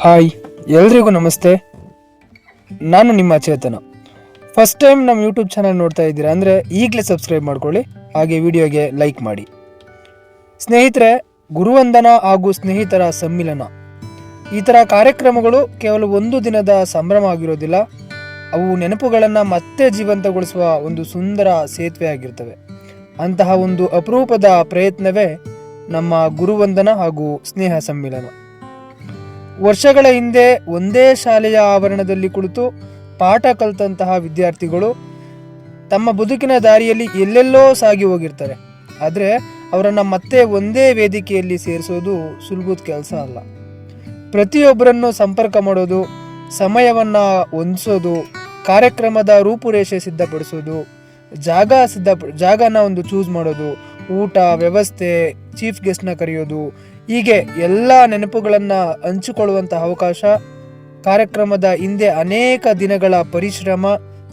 Hi, ಎಲ್ರಿಗೂ ನಮಸ್ತೆ. ನಾನು ನಿಮ್ಮ ಚೇತನ. ಫಸ್ಟ್ ಟೈಮ್ ನಮ್ಮ ಯೂಟ್ಯೂಬ್ ಚಾನಲ್ ನೋಡ್ತಾ ಇದ್ದೀರಾ ಅಂದರೆ ಈಗಲೇ ಸಬ್ಸ್ಕ್ರೈಬ್ ಮಾಡ್ಕೊಳ್ಳಿ, ಹಾಗೆ ವಿಡಿಯೋಗೆ ಲೈಕ್ ಮಾಡಿ. ಸ್ನೇಹಿತರೆ, ಗುರುವಂದನ ಹಾಗೂ ಸ್ನೇಹಿತರ ಸಮ್ಮಿಲನ ಈ ಥರ ಕಾರ್ಯಕ್ರಮಗಳು ಕೇವಲ ಒಂದು ದಿನದ ಸಂಭ್ರಮ ಆಗಿರೋದಿಲ್ಲ. ಅವು ನೆನಪುಗಳನ್ನು ಮತ್ತೆ ಜೀವಂತಗೊಳಿಸುವ ಒಂದು ಸುಂದರ ಸೇತುವೆ ಆಗಿರ್ತವೆ. ಅಂತಹ ಒಂದು ಅಪರೂಪದ ಪ್ರಯತ್ನವೇ ನಮ್ಮ ಗುರುವಂದನ ಹಾಗೂ ಸ್ನೇಹ ಸಮ್ಮಿಲನ. ವರ್ಷಗಳ ಹಿಂದೆ ಒಂದೇ ಶಾಲೆಯ ಆವರಣದಲ್ಲಿ ಕುಳಿತು ಪಾಠ ಕಲಿತಂತಹ ವಿದ್ಯಾರ್ಥಿಗಳು ತಮ್ಮ ಬದುಕಿನ ದಾರಿಯಲ್ಲಿ ಎಲ್ಲೆಲ್ಲೋ ಸಾಗಿ ಹೋಗಿರ್ತಾರೆ. ಆದರೆ ಅವರನ್ನು ಮತ್ತೆ ಒಂದೇ ವೇದಿಕೆಯಲ್ಲಿ ಸೇರಿಸೋದು ಸುಲಭದ ಕೆಲಸ ಅಲ್ಲ. ಪ್ರತಿಯೊಬ್ಬರನ್ನು ಸಂಪರ್ಕ ಮಾಡೋದು, ಸಮಯವನ್ನು ಹೊಂದಿಸೋದು, ಕಾರ್ಯಕ್ರಮದ ರೂಪುರೇಷೆ ಸಿದ್ಧಪಡಿಸೋದು, ಜಾಗನ ಒಂದು ಚೂಸ್ ಮಾಡೋದು, ಊಟ ವ್ಯವಸ್ಥೆ, ಚೀಫ್ ಗೆಸ್ಟ್ನ ಕರೆಯೋದು, ಹೀಗೆ ಎಲ್ಲ ನೆನಪುಗಳನ್ನು ಹಂಚಿಕೊಳ್ಳುವಂಥ ಅವಕಾಶ ಕಾರ್ಯಕ್ರಮದ ಹಿಂದೆ ಅನೇಕ ದಿನಗಳ ಪರಿಶ್ರಮ,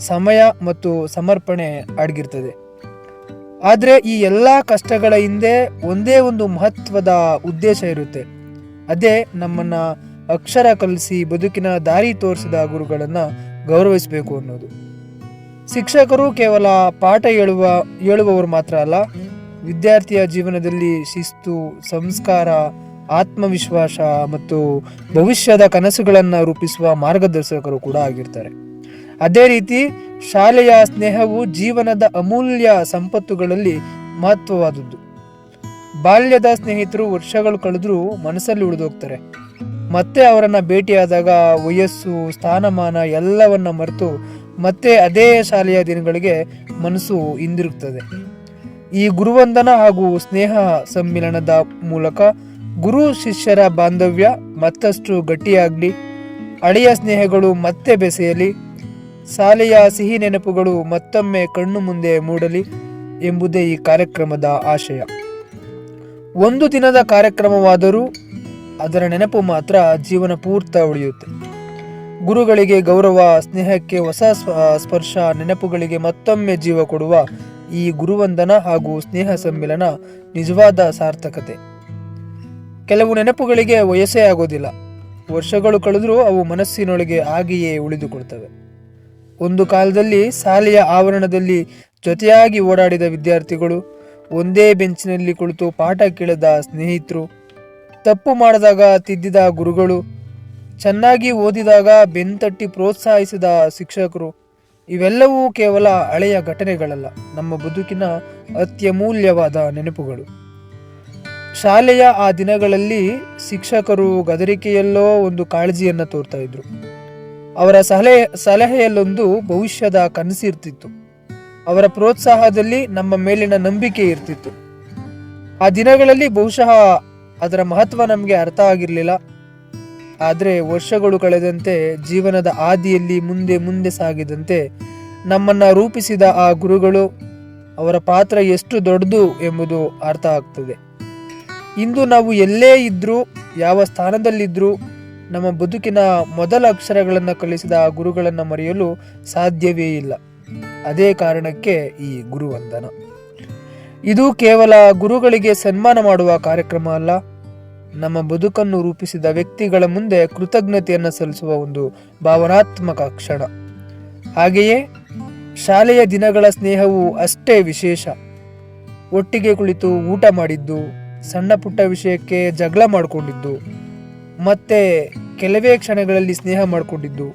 ಸಮಯ ಮತ್ತು ಸಮರ್ಪಣೆ ಅಡಗಿರ್ತದೆ. ಆದರೆ ಈ ಎಲ್ಲ ಕಷ್ಟಗಳ ಹಿಂದೆ ಒಂದೇ ಒಂದು ಮಹತ್ವದ ಉದ್ದೇಶ ಇರುತ್ತೆ. ಅದೇ ನಮ್ಮನ್ನು ಅಕ್ಷರ ಕಲಿಸಿ ಬದುಕಿನ ದಾರಿ ತೋರಿಸಿದ ಗುರುಗಳನ್ನು ಗೌರವಿಸಬೇಕು ಅನ್ನೋದು. ಶಿಕ್ಷಕರು ಕೇವಲ ಪಾಠ ಹೇಳುವವರು ಮಾತ್ರ ಅಲ್ಲ, ವಿದ್ಯಾರ್ಥಿಯ ಜೀವನದಲ್ಲಿ ಶಿಸ್ತು, ಸಂಸ್ಕಾರ, ಆತ್ಮವಿಶ್ವಾಸ ಮತ್ತು ಭವಿಷ್ಯದ ಕನಸುಗಳನ್ನು ರೂಪಿಸುವ ಮಾರ್ಗದರ್ಶಕರು ಕೂಡ ಆಗಿರ್ತಾರೆ. ಅದೇ ರೀತಿ ಶಾಲೆಯ ಸ್ನೇಹವು ಜೀವನದ ಅಮೂಲ್ಯ ಸಂಪತ್ತುಗಳಲ್ಲಿ ಮಹತ್ವವಾದದ್ದು. ಬಾಲ್ಯದ ಸ್ನೇಹಿತರು ವರ್ಷಗಳು ಕಳೆದರೂ ಮನಸ್ಸಲ್ಲಿ ಉಳಿದೋಗ್ತಾರೆ. ಮತ್ತೆ ಅವರನ್ನು ಭೇಟಿಯಾದಾಗ ವಯಸ್ಸು, ಸ್ಥಾನಮಾನ ಎಲ್ಲವನ್ನ ಮರೆತು ಮತ್ತೆ ಅದೇ ಶಾಲೆಯ ದಿನಗಳಿಗೆ ಮನಸ್ಸು ಹಿಂದಿರುಗ್ತದೆ. ಈ ಗುರುವಂದನ ಹಾಗೂ ಸ್ನೇಹ ಸಮ್ಮಿಲನದ ಮೂಲಕ ಗುರು ಶಿಷ್ಯರ ಬಾಂಧವ್ಯ ಮತ್ತಷ್ಟು ಗಟ್ಟಿಯಾಗಲಿ, ಹಳೆಯ ಸ್ನೇಹಗಳು ಮತ್ತೆ ಬೆಸೆಯಲಿ, ಶಾಲೆಯ ಸಿಹಿ ನೆನಪುಗಳು ಮತ್ತೊಮ್ಮೆ ಕಣ್ಣು ಮುಂದೆ ಮೂಡಲಿ ಎಂಬುದೇ ಈ ಕಾರ್ಯಕ್ರಮದ ಆಶಯ. ಒಂದು ದಿನದ ಕಾರ್ಯಕ್ರಮವಾದರೂ ಅದರ ನೆನಪು ಮಾತ್ರ ಜೀವನ ಪೂರ್ತಿ ಉಳಿಯುತ್ತೆ. ಗುರುಗಳಿಗೆ ಗೌರವ, ಸ್ನೇಹಕ್ಕೆ ಹೊಸ ಸ್ಪರ್ಶ, ನೆನಪುಗಳಿಗೆ ಮತ್ತೊಮ್ಮೆ ಜೀವ ಕೊಡುವ ಈ ಗುರುವಂದನ ಹಾಗೂ ಸ್ನೇಹ ಸಮ್ಮಿಲನ ನಿಜವಾದ ಸಾರ್ಥಕತೆ. ಕೆಲವು ನೆನಪುಗಳಿಗೆ ವಯಸ್ಸೇ ಆಗೋದಿಲ್ಲ. ವರ್ಷಗಳು ಕಳೆದರೂ ಅವು ಮನಸ್ಸಿನೊಳಗೆ ಹಾಗೆಯೇ ಉಳಿದುಕೊಳ್ತವೆ. ಒಂದು ಕಾಲದಲ್ಲಿ ಶಾಲೆಯ ಆವರಣದಲ್ಲಿ ಜೊತೆಯಾಗಿ ಓಡಾಡಿದ ವಿದ್ಯಾರ್ಥಿಗಳು, ಒಂದೇ ಬೆಂಚಿನಲ್ಲಿ ಕುಳಿತು ಪಾಠ ಕೇಳಿದ ಸ್ನೇಹಿತರು, ತಪ್ಪು ಮಾಡಿದಾಗ ತಿದ್ದಿದ ಗುರುಗಳು, ಚೆನ್ನಾಗಿ ಓದಿದಾಗ ಬೆನ್ತಟ್ಟಿ ಪ್ರೋತ್ಸಾಹಿಸಿದ ಶಿಕ್ಷಕರು, ಇವೆಲ್ಲವೂ ಕೇವಲ ಹಳೆಯ ಘಟನೆಗಳಲ್ಲ, ನಮ್ಮ ಬದುಕಿನ ಅತ್ಯಮೂಲ್ಯವಾದ ನೆನಪುಗಳು. ಶಾಲೆಯ ಆ ದಿನಗಳಲ್ಲಿ ಶಿಕ್ಷಕರು ಗದರಿಕೆಯಲ್ಲೋ ಒಂದು ಕಾಳಜಿಯನ್ನು ತೋರ್ತಾ ಇದ್ರು. ಅವರ ಸಲಹೆಯಲ್ಲೊಂದು ಭವಿಷ್ಯದ ಕನಸಿರ್ತಿತ್ತು. ಅವರ ಪ್ರೋತ್ಸಾಹದಲ್ಲಿ ನಮ್ಮ ಮೇಲಿನ ನಂಬಿಕೆ ಇರ್ತಿತ್ತು. ಆ ದಿನಗಳಲ್ಲಿ ಬಹುಶಃ ಅದರ ಮಹತ್ವ ನಮಗೆ ಅರ್ಥ ಆಗಿರಲಿಲ್ಲ. ಆದರೆ ವರ್ಷಗಳು ಕಳೆದಂತೆ, ಜೀವನದ ಹಾದಿಯಲ್ಲಿ ಮುಂದೆ ಮುಂದೆ ಸಾಗಿದಂತೆ ನಮ್ಮನ್ನು ರೂಪಿಸಿದ ಆ ಗುರುಗಳು, ಅವರ ಪಾತ್ರ ಎಷ್ಟು ದೊಡ್ಡದು ಎಂಬುದು ಅರ್ಥ ಆಗ್ತದೆ. ಇಂದು ನಾವು ಎಲ್ಲೇ ಇದ್ರೂ, ಯಾವ ಸ್ಥಾನದಲ್ಲಿದ್ದರೂ, ನಮ್ಮ ಬದುಕಿನ ಮೊದಲ ಅಕ್ಷರಗಳನ್ನು ಕಲಿಸಿದ ಆ ಗುರುಗಳನ್ನು ಮರೆಯಲು ಸಾಧ್ಯವೇ ಇಲ್ಲ. ಅದೇ ಕಾರಣಕ್ಕೆ ಈ ಗುರುವಂದನ. ಇದು ಕೇವಲ ಗುರುಗಳಿಗೆ ಸನ್ಮಾನ ಮಾಡುವ ಕಾರ್ಯಕ್ರಮ ಅಲ್ಲ, ನಮ್ಮ ಬದುಕನ್ನು ರೂಪಿಸಿದ ವ್ಯಕ್ತಿಗಳ ಮುಂದೆ ಕೃತಜ್ಞತೆಯನ್ನು ಸಲ್ಲಿಸುವ ಒಂದು ಭಾವನಾತ್ಮಕ ಕ್ಷಣ. ಹಾಗೆಯೇ ಶಾಲೆಯ ದಿನಗಳ ಸ್ನೇಹವು ಅಷ್ಟೇ ವಿಶೇಷ. ಒಟ್ಟಿಗೆ ಕುಳಿತು ಊಟ ಮಾಡಿದ್ದು, ಸಣ್ಣ ಪುಟ್ಟ ವಿಷಯಕ್ಕೆ ಜಗಳ ಮಾಡಿಕೊಂಡಿದ್ದು, ಮತ್ತೆ ಕೆಲವೇ ಕ್ಷಣಗಳಲ್ಲಿ ಸ್ನೇಹ ಮಾಡಿಕೊಂಡಿದ್ದು,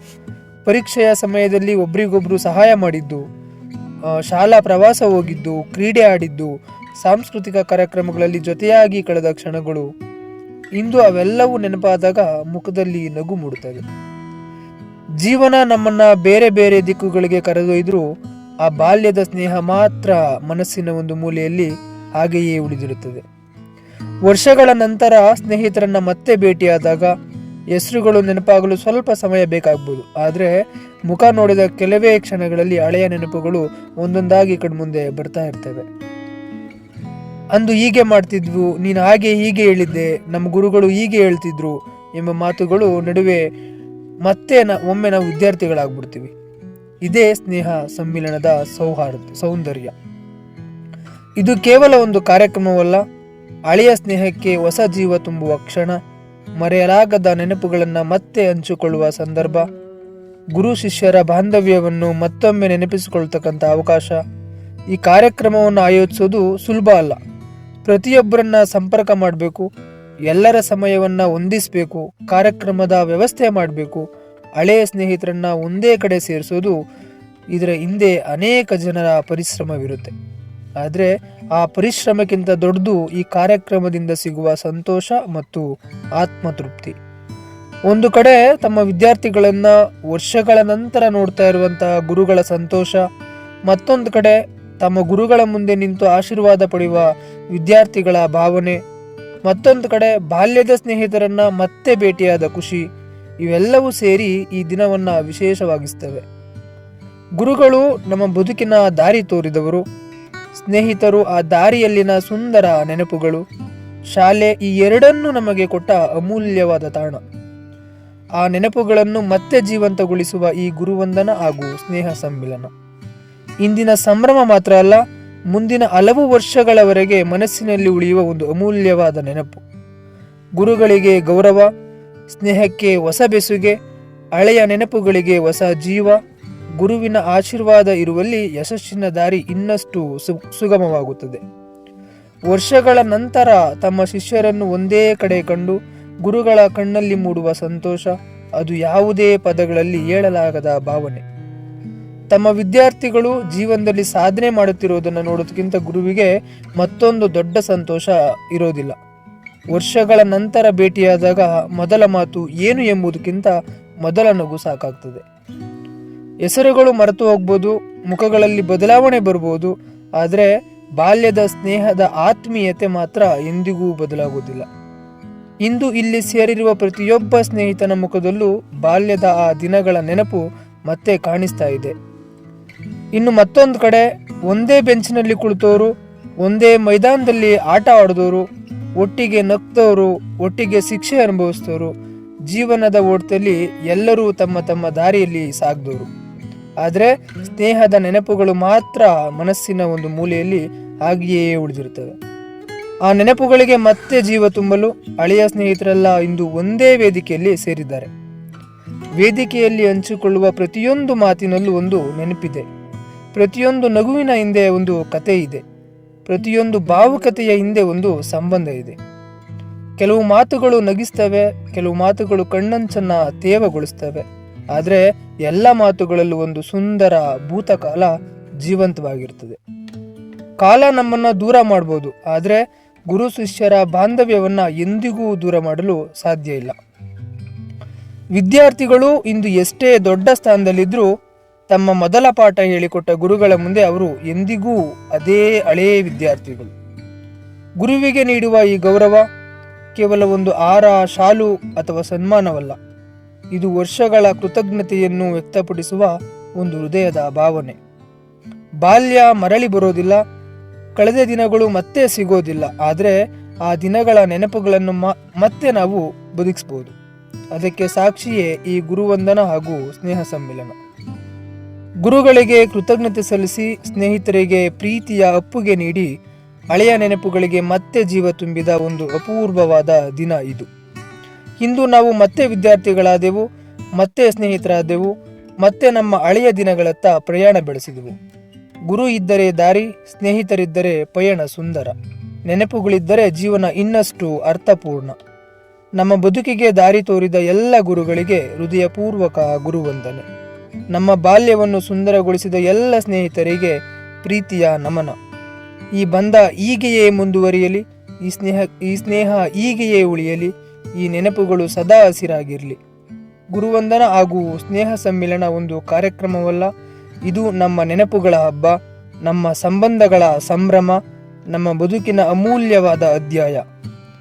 ಪರೀಕ್ಷೆಯ ಸಮಯದಲ್ಲಿ ಒಬ್ರಿಗೊಬ್ರು ಸಹಾಯ ಮಾಡಿದ್ದು, ಶಾಲಾ ಪ್ರವಾಸ ಹೋಗಿದ್ದು, ಕ್ರೀಡೆ ಆಡಿದ್ದು, ಸಾಂಸ್ಕೃತಿಕ ಕಾರ್ಯಕ್ರಮಗಳಲ್ಲಿ ಜೊತೆಯಾಗಿ ಕಳೆದ ಕ್ಷಣಗಳು, ಇಂದು ಅವೆಲ್ಲವೂ ನೆನಪಾದಾಗ ಮುಖದಲ್ಲಿ ನಗು ಮೂಡುತ್ತದೆ. ಜೀವನ ನಮ್ಮನ್ನ ಬೇರೆ ಬೇರೆ ದಿಕ್ಕುಗಳಿಗೆ ಕರೆದೊಯ್ದರೂ ಆ ಬಾಲ್ಯದ ಸ್ನೇಹ ಮಾತ್ರ ಮನಸ್ಸಿನ ಒಂದು ಮೂಲೆಯಲ್ಲಿ ಹಾಗೆಯೇ ಉಳಿದಿರುತ್ತದೆ. ವರ್ಷಗಳ ನಂತರ ಸ್ನೇಹಿತರನ್ನ ಮತ್ತೆ ಭೇಟಿಯಾದಾಗ ಹೆಸರುಗಳು ನೆನಪಾಗಲು ಸ್ವಲ್ಪ ಸಮಯ ಬೇಕಾಗ್ಬೋದು. ಆದರೆ ಮುಖ ನೋಡಿದ ಕೆಲವೇ ಕ್ಷಣಗಳಲ್ಲಿ ಹಳೆಯ ನೆನಪುಗಳು ಒಂದೊಂದಾಗಿ ಕಣ್ಮುಂದೆ ಬರ್ತಾ ಇರ್ತವೆ. ಅಂದು ಹೀಗೆ ಮಾಡ್ತಿದ್ವು, ನೀನು ಹಾಗೆ ಹೀಗೆ ಹೇಳಿದ್ದೆ, ನಮ್ಮ ಗುರುಗಳು ಹೀಗೆ ಹೇಳ್ತಿದ್ರು ಎಂಬ ಮಾತುಗಳು ನಡುವೆ ಮತ್ತೆ ಒಮ್ಮೆ ನಾವು ವಿದ್ಯಾರ್ಥಿಗಳಾಗ್ಬಿಡ್ತೀವಿ. ಇದೇ ಸ್ನೇಹ ಸಮ್ಮಿಲನದ ಸೌಂದರ್ಯ. ಇದು ಕೇವಲ ಒಂದು ಕಾರ್ಯಕ್ರಮವಲ್ಲ, ಹಳೆಯ ಸ್ನೇಹಕ್ಕೆ ಹೊಸ ಜೀವ ತುಂಬುವ ಕ್ಷಣ. ಮರೆಯಲಾಗದ ನೆನಪುಗಳನ್ನು ಮತ್ತೆ ಹಂಚಿಕೊಳ್ಳುವ ಸಂದರ್ಭ, ಗುರು ಶಿಷ್ಯರ ಬಾಂಧವ್ಯವನ್ನು ಮತ್ತೊಮ್ಮೆ ನೆನಪಿಸಿಕೊಳ್ತಕ್ಕಂಥ ಅವಕಾಶ. ಈ ಕಾರ್ಯಕ್ರಮವನ್ನು ಆಯೋಜಿಸೋದು ಸುಲಭ ಅಲ್ಲ. ಪ್ರತಿಯೊಬ್ಬರನ್ನ ಸಂಪರ್ಕ ಮಾಡಬೇಕು, ಎಲ್ಲರ ಸಮಯವನ್ನು ಹೊಂದಿಸಬೇಕು, ಕಾರ್ಯಕ್ರಮದ ವ್ಯವಸ್ಥೆ ಮಾಡಬೇಕು, ಹಳೆಯ ಸ್ನೇಹಿತರನ್ನ ಒಂದೇ ಕಡೆ ಸೇರಿಸೋದು, ಇದರ ಹಿಂದೆ ಅನೇಕ ಜನರ ಪರಿಶ್ರಮವಿರುತ್ತೆ. ಆದರೆ ಆ ಪರಿಶ್ರಮಕ್ಕಿಂತ ದೊಡ್ಡದು ಈ ಕಾರ್ಯಕ್ರಮದಿಂದ ಸಿಗುವ ಸಂತೋಷ ಮತ್ತು ಆತ್ಮತೃಪ್ತಿ. ಒಂದು ಕಡೆ ತಮ್ಮ ವಿದ್ಯಾರ್ಥಿಗಳನ್ನ ವರ್ಷಗಳ ನಂತರ ನೋಡ್ತಾ ಇರುವಂತಹ ಗುರುಗಳ ಸಂತೋಷ, ಮತ್ತೊಂದು ಕಡೆ ತಮ್ಮ ಗುರುಗಳ ಮುಂದೆ ನಿಂತು ಆಶೀರ್ವಾದ ಪಡೆಯುವ ವಿದ್ಯಾರ್ಥಿಗಳ ಭಾವನೆ, ಮತ್ತೊಂದು ಕಡೆ ಬಾಲ್ಯದ ಸ್ನೇಹಿತರನ್ನ ಮತ್ತೆ ಭೇಟಿಯಾದ ಖುಷಿ, ಇವೆಲ್ಲವೂ ಸೇರಿ ಈ ದಿನವನ್ನ ವಿಶೇಷವಾಗಿಸ್ತವೆ. ಗುರುಗಳು ನಮ್ಮ ಬದುಕಿನ ದಾರಿ ತೋರಿದವರು, ಸ್ನೇಹಿತರು ಆ ದಾರಿಯಲ್ಲಿನ ಸುಂದರ ನೆನಪುಗಳು, ಶಾಲೆ ಈ ಎರಡನ್ನೂ ನಮಗೆ ಕೊಟ್ಟ ಅಮೂಲ್ಯವಾದ ತಾಣ. ಆ ನೆನಪುಗಳನ್ನು ಮತ್ತೆ ಜೀವಂತಗೊಳಿಸುವ ಈ ಗುರುವಂದನ ಹಾಗೂ ಸ್ನೇಹ ಸಮ್ಮಿಲನ ಇಂದಿನ ಸಂಭ್ರಮ ಮಾತ್ರ ಅಲ್ಲ, ಮುಂದಿನ ಹಲವು ವರ್ಷಗಳವರೆಗೆ ಮನಸ್ಸಿನಲ್ಲಿ ಉಳಿಯುವ ಒಂದು ಅಮೂಲ್ಯವಾದ ನೆನಪು. ಗುರುಗಳಿಗೆ ಗೌರವ, ಸ್ನೇಹಕ್ಕೆ ಹೊಸ ಬೆಸುಗೆ, ಹಳೆಯ ನೆನಪುಗಳಿಗೆ ಹೊಸ ಜೀವ. ಗುರುವಿನ ಆಶೀರ್ವಾದ ಇರುವಲ್ಲಿ ಯಶಸ್ಸಿನ ದಾರಿ ಇನ್ನಷ್ಟು ಸುಗಮವಾಗುತ್ತದೆ. ವರ್ಷಗಳ ನಂತರ ತಮ್ಮ ಶಿಷ್ಯರನ್ನು ಒಂದೇ ಕಡೆ ಕಂಡು ಗುರುಗಳ ಕಣ್ಣಲ್ಲಿ ಮೂಡುವ ಸಂತೋಷ, ಅದು ಯಾವುದೇ ಪದಗಳಲ್ಲಿ ಹೇಳಲಾಗದ ಭಾವನೆ. ತಮ್ಮ ವಿದ್ಯಾರ್ಥಿಗಳು ಜೀವನದಲ್ಲಿ ಸಾಧನೆ ಮಾಡುತ್ತಿರುವುದನ್ನು ನೋಡೋದಕ್ಕಿಂತ ಗುರುವಿಗೆ ಮತ್ತೊಂದು ದೊಡ್ಡ ಸಂತೋಷ ಇರೋದಿಲ್ಲ. ವರ್ಷಗಳ ನಂತರ ಭೇಟಿಯಾದಾಗ ಮೊದಲ ಮಾತು ಏನು ಎಂಬುದಕ್ಕಿಂತ ಮೊದಲ ನಗು ಸಾಕಾಗ್ತದೆ. ಹೆಸರುಗಳು ಮರೆತು ಹೋಗ್ಬೋದು, ಮುಖಗಳಲ್ಲಿ ಬದಲಾವಣೆ ಬರ್ಬೋದು, ಆದರೆ ಬಾಲ್ಯದ ಸ್ನೇಹದ ಆತ್ಮೀಯತೆ ಮಾತ್ರ ಎಂದಿಗೂ ಬದಲಾಗುವುದಿಲ್ಲ. ಇಂದು ಇಲ್ಲಿ ಸೇರಿರುವ ಪ್ರತಿಯೊಬ್ಬ ಸ್ನೇಹಿತನ ಮುಖದಲ್ಲೂ ಬಾಲ್ಯದ ಆ ದಿನಗಳ ನೆನಪು ಮತ್ತೆ ಕಾಣಿಸ್ತಾ ಇದೆ. ಇನ್ನು ಮತ್ತೊಂದು ಕಡೆ ಒಂದೇ ಬೆಂಚಿನಲ್ಲಿ ಕುಳಿತವರು, ಒಂದೇ ಮೈದಾನದಲ್ಲಿ ಆಟ ಆಡಿದವರು, ಒಟ್ಟಿಗೆ ನಗ್ತವರು, ಒಟ್ಟಿಗೆ ಶಿಕ್ಷೆ ಅನುಭವಿಸಿದವರು, ಜೀವನದ ಓಟದಲ್ಲಿ ಎಲ್ಲರೂ ತಮ್ಮ ತಮ್ಮ ದಾರಿಯಲ್ಲಿ ಸಾಗಿದವರು. ಆದರೆ ಸ್ನೇಹದ ನೆನಪುಗಳು ಮಾತ್ರ ಮನಸ್ಸಿನ ಒಂದು ಮೂಲೆಯಲ್ಲಿ ಹಾಗೆಯೇ ಉಳಿದಿರುತ್ತವೆ. ಆ ನೆನಪುಗಳಿಗೆ ಮತ್ತೆ ಜೀವ ತುಂಬಲು ಹಳೆಯ ಸ್ನೇಹಿತರೆಲ್ಲ ಇಂದು ಒಂದೇ ವೇದಿಕೆಯಲ್ಲಿ ಸೇರಿದ್ದಾರೆ. ವೇದಿಕೆಯಲ್ಲಿ ಹಂಚಿಕೊಳ್ಳುವ ಪ್ರತಿಯೊಂದು ಮಾತಿನಲ್ಲೂ ಒಂದು ನೆನಪಿದೆ, ಪ್ರತಿಯೊಂದು ನಗುವಿನ ಹಿಂದೆ ಒಂದು ಕತೆ ಇದೆ, ಪ್ರತಿಯೊಂದು ಭಾವುಕತೆಯ ಹಿಂದೆ ಒಂದು ಸಂಬಂಧ ಇದೆ. ಕೆಲವು ಮಾತುಗಳು ನಗಿಸ್ತವೆ, ಕೆಲವು ಮಾತುಗಳು ಕಣ್ಣಂಚನ್ನ ತೇವಗೊಳಿಸ್ತವೆ, ಆದರೆ ಎಲ್ಲ ಮಾತುಗಳಲ್ಲೂ ಒಂದು ಸುಂದರ ಭೂತಕಾಲ ಜೀವಂತವಾಗಿರ್ತದೆ. ಕಾಲ ನಮ್ಮನ್ನ ದೂರ ಮಾಡ್ಬೋದು, ಆದರೆ ಗುರು ಶಿಷ್ಯರ ಬಾಂಧವ್ಯವನ್ನ ಎಂದಿಗೂ ದೂರ ಮಾಡಲು ಸಾಧ್ಯ ಇಲ್ಲ. ವಿದ್ಯಾರ್ಥಿಗಳು ಇಂದು ಎಷ್ಟೇ ದೊಡ್ಡ ಸ್ಥಾನದಲ್ಲಿದ್ದರೂ ತಮ್ಮ ಮೊದಲ ಪಾಠ ಹೇಳಿಕೊಟ್ಟ ಗುರುಗಳ ಮುಂದೆ ಅವರು ಎಂದಿಗೂ ಅದೇ ಹಳೆಯ ವಿದ್ಯಾರ್ಥಿಗಳು. ಗುರುವಿಗೆ ನೀಡುವ ಈ ಗೌರವ ಕೇವಲ ಒಂದು ಆರ, ಶಾಲು ಅಥವಾ ಸನ್ಮಾನವಲ್ಲ, ಇದು ವರ್ಷಗಳ ಕೃತಜ್ಞತೆಯನ್ನು ವ್ಯಕ್ತಪಡಿಸುವ ಒಂದು ಹೃದಯದ ಭಾವನೆ. ಬಾಲ್ಯ ಮರಳಿ ಬರೋದಿಲ್ಲ, ಕಳೆದ ದಿನಗಳು ಮತ್ತೆ ಸಿಗೋದಿಲ್ಲ, ಆದರೆ ಆ ದಿನಗಳ ನೆನಪುಗಳನ್ನು ಮತ್ತೆ ನಾವು ಬದುಕಿಸ್ಬೋದು. ಅದಕ್ಕೆ ಸಾಕ್ಷಿಯೇ ಈ ಗುರುವಂದನ ಹಾಗೂ ಸ್ನೇಹ ಸಮ್ಮಿಲನ. ಗುರುಗಳಿಗೆ ಕೃತಜ್ಞತೆ ಸಲ್ಲಿಸಿ, ಸ್ನೇಹಿತರಿಗೆ ಪ್ರೀತಿಯ ಅಪ್ಪುಗೆ ನೀಡಿ, ಹಳೆಯ ನೆನಪುಗಳಿಗೆ ಮತ್ತೆ ಜೀವ ತುಂಬಿದ ಒಂದು ಅಪೂರ್ವವಾದ ದಿನ ಇದು. ಇಂದು ನಾವು ಮತ್ತೆ ವಿದ್ಯಾರ್ಥಿಗಳಾದೆವು, ಮತ್ತೆ ಸ್ನೇಹಿತರಾದೆವು, ಮತ್ತೆ ನಮ್ಮ ಹಳೆಯ ದಿನಗಳತ್ತ ಪ್ರಯಾಣ ಬೆಳೆಸಿದೆವು. ಗುರು ಇದ್ದರೆ ದಾರಿ, ಸ್ನೇಹಿತರಿದ್ದರೆ ಪಯಣ ಸುಂದರ, ನೆನಪುಗಳಿದ್ದರೆ ಜೀವನ ಇನ್ನಷ್ಟು ಅರ್ಥಪೂರ್ಣ. ನಮ್ಮ ಬದುಕಿಗೆ ದಾರಿ ತೋರಿದ ಎಲ್ಲ ಗುರುಗಳಿಗೆ ಹೃದಯಪೂರ್ವಕ ಗುರುವಂದನೆ. ನಮ್ಮ ಬಾಲ್ಯವನ್ನು ಸುಂದರಗೊಳಿಸಿದ ಎಲ್ಲ ಸ್ನೇಹಿತರಿಗೆ ಪ್ರೀತಿಯ ನಮನ. ಈ ಬಂಧ ಹೀಗೆಯೇ ಮುಂದುವರಿಯಲಿ, ಈ ಸ್ನೇಹ ಹೀಗೆಯೇ ಉಳಿಯಲಿ, ಈ ನೆನಪುಗಳು ಸದಾ ಹಸಿರಾಗಿರಲಿ. ಗುರುವಂದನ ಹಾಗೂ ಸ್ನೇಹ ಸಮ್ಮಿಲನ ಒಂದು ಕಾರ್ಯಕ್ರಮವಲ್ಲ, ಇದು ನಮ್ಮ ನೆನಪುಗಳ ಹಬ್ಬ, ನಮ್ಮ ಸಂಬಂಧಗಳ ಸಂಭ್ರಮ, ನಮ್ಮ ಬದುಕಿನ ಅಮೂಲ್ಯವಾದ ಅಧ್ಯಾಯ.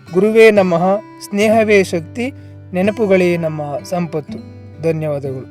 ಗುರುವೇ ನಮಃ, ಸ್ನೇಹವೇ ಶಕ್ತಿ, ನೆನಪುಗಳೇ ನಮ್ಮ ಸಂಪತ್ತು. ಧನ್ಯವಾದಗಳು.